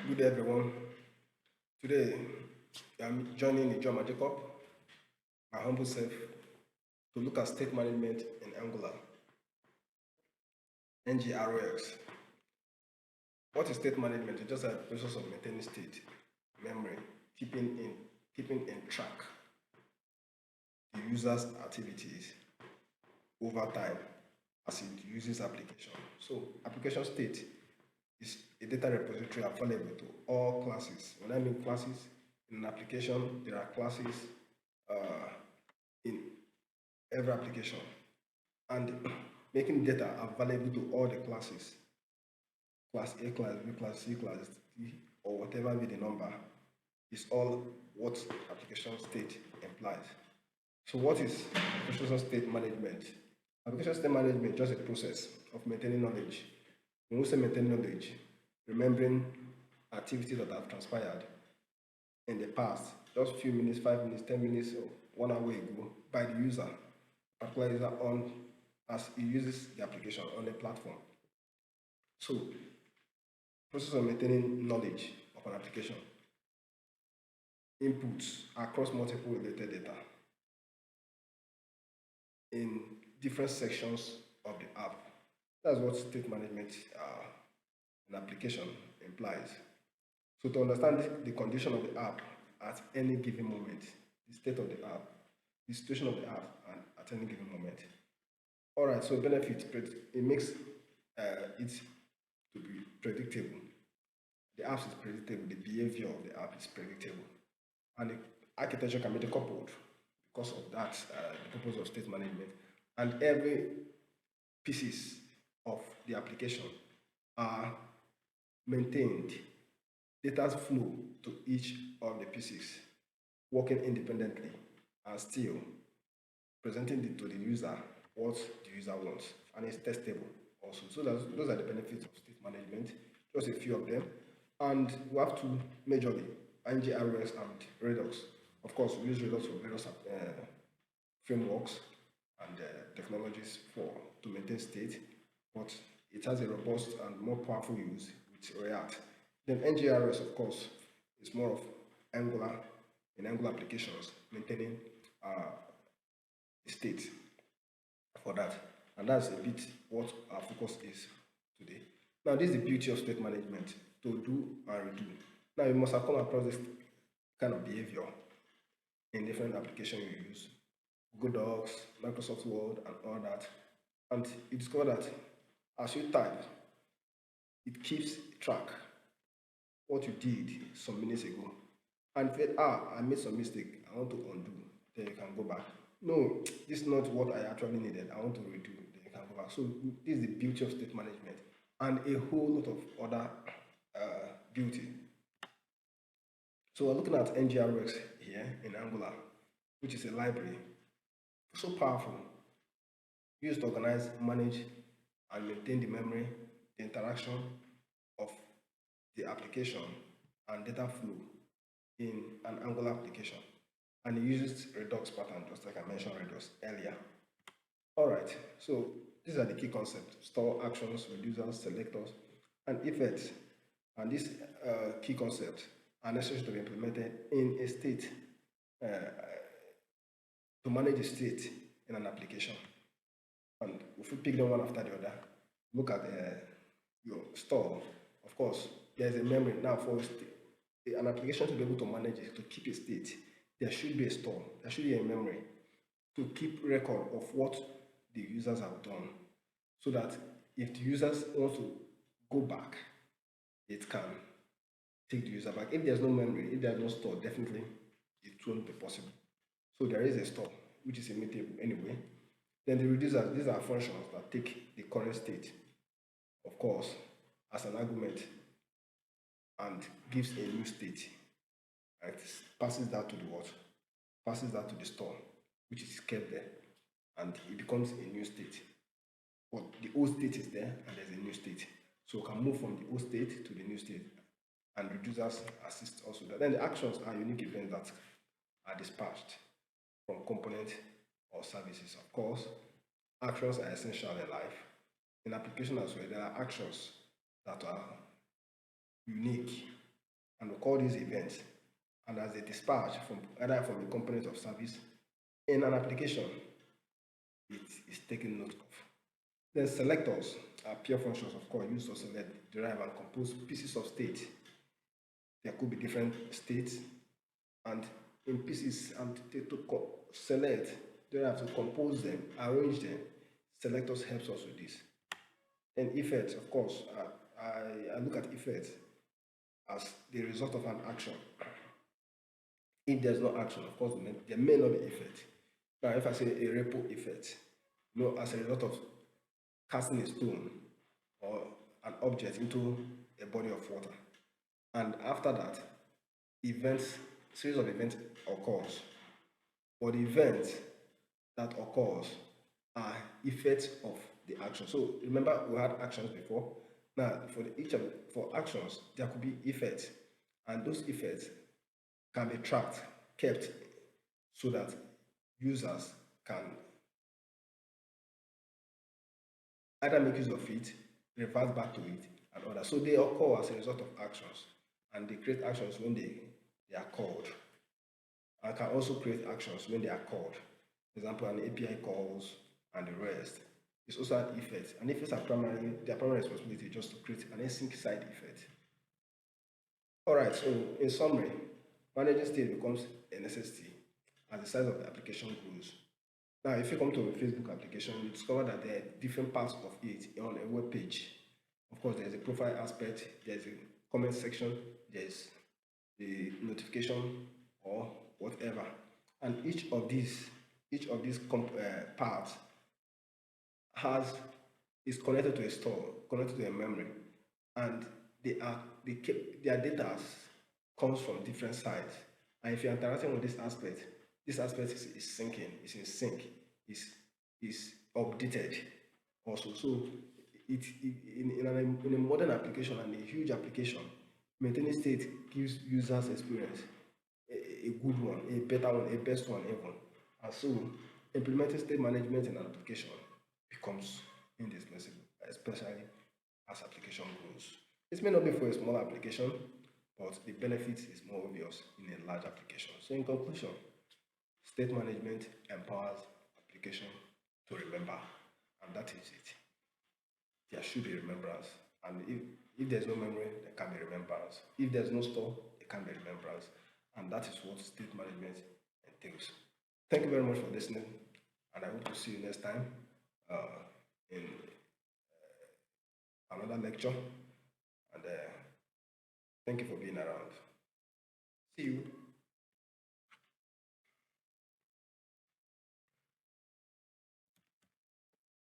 Good day, everyone. Today, I'm joining Ijomah Jacob, my humble self, to look at state management in Angular, NGROX. What is state management? It's just a process of maintaining state, memory, keeping in track the user's activities over time as it uses application. So, application state is a data repository available to all classes. When I mean classes, in an application, there are classes uh, in every application, and making data available to all the classes, class A, class B, class C, class D, or whatever be the number, is all what application state implies. So what is application state management? Application state management is just a process of maintaining knowledge. When we say maintain knowledge, remembering activities that have transpired in the past, just few minutes, 5 minutes, 10 minutes, or 1 hour ago, by the user, particular user on as he uses the application on the platform. So, process of maintaining knowledge of an application, inputs across multiple related data in different sections of the app. That's what state management an application implies. So to understand the condition of the app at any given moment, the state of the app, the situation of the app at any given moment. All right, so benefits, it makes it to be predictable. The app is predictable, the behavior of the app is predictable. And the architecture can be decoupled because of that, the purpose of state management. And every pieces of the application are maintained. Data flow to each of the pieces, working independently and still presenting it to the user what the user wants, and it's testable also. So those are the benefits of state management, just a few of them. And we have to majorly NGRS and Redux. Of course, we use Redux for various frameworks and technologies to maintain state, but it has a robust and more powerful use with React. Then NGRS, of course, is more of Angular in Angular applications, maintaining the state for that. And that's a bit what our focus is today. Now, this is the beauty of state management, to do and redo. Now, you must have come across this kind of behavior in different applications you use, Google Docs, Microsoft Word, and all that. And you discover that as you type, it keeps track what you did some minutes ago. And if it, I made some mistake, I want to undo, then you can go back. No, this is not what I actually needed, I want to redo, then you can go back. So this is the beauty of state management and a whole lot of other beauty. So we're looking at NGRX here in Angular, which is a library, so powerful, used to organize, manage, and maintain the memory, the interaction of the application and data flow in an Angular application. And it uses Redux pattern, just like I mentioned Redux earlier. All right, so these are the key concepts: store, actions, reducers, selectors, and effects. And these key concepts are necessary to be implemented in a state, to manage the state in an application. And if we pick them one after the other, look at your store. Of course, there's a memory. Now, for an application to be able to manage it, to keep a state, there should be a store, there should be a memory to keep record of what the users have done, so that if the users want to go back, it can take the user back. If there's no memory, if there's no store, definitely it won't be possible. So there is a store, which is immutable anyway. Then the reducers, these are functions that take the current state, of course, as an argument and gives a new state. Right? Passes that to the what? Passes that to the store, which is kept there, and it becomes a new state. But the old state is there, and there's a new state. So we can move from the old state to the new state, and reducers assist also that. Then the actions are unique events that are dispatched from components or services. Of course, actions are essential in life. In application as well, there are actions that are unique and record these events, and as they dispatch from either from the component of service in an application, it is taken note of. Then selectors are pure functions, of course, used to select, derive, and compose pieces of state. There could be different states, and in pieces, and to select, derive, to compose them, arrange them. Selectors helps us with this. Then effects, of course, I look at effects as the result of an action. If there's no action, of course, there may not be effect. Now, if I say a ripple effect, as a result of casting a stone or an object into a body of water, and after that, series of events occurs. But the events that occurs are effects of the action. So remember, we had actions before. Now, for actions, there could be effects, and those effects can be kept, so that users can either make use of it, revert back to it, and others. So they occur as a result of actions, and they create actions when they are called. And can also create actions when they are called. For example, an API calls and the rest. It's also an effect. And effects are their primary responsibility just to create an async side effect. Alright, so in summary, managing state becomes a necessity as the size of the application grows. Now, if you come to a Facebook application, you discover that there are different parts of it on a web page. Of course, there's a profile aspect, there's a comment section, there's the notification or whatever. And each of these parts is connected to a store, connected to a memory, and their data comes from different sides. And if you're interacting with this aspect is syncing, is in sync, is updated also. So in a modern application and a huge application, maintaining state gives users experience a good one, a better one, a best one even. And so implementing state management in an application becomes indispensable, especially as application grows. This may not be for a small application, but the benefit is more obvious in a large application. So in conclusion, state management empowers application to remember, and that is it. There should be remembrance, and if there's no memory, there can be remembrance. If there's no store, there can be remembrance, and that is what state management entails. Thank you very much for listening, and I hope to see you next time in another lecture, and thank you for being around. See you.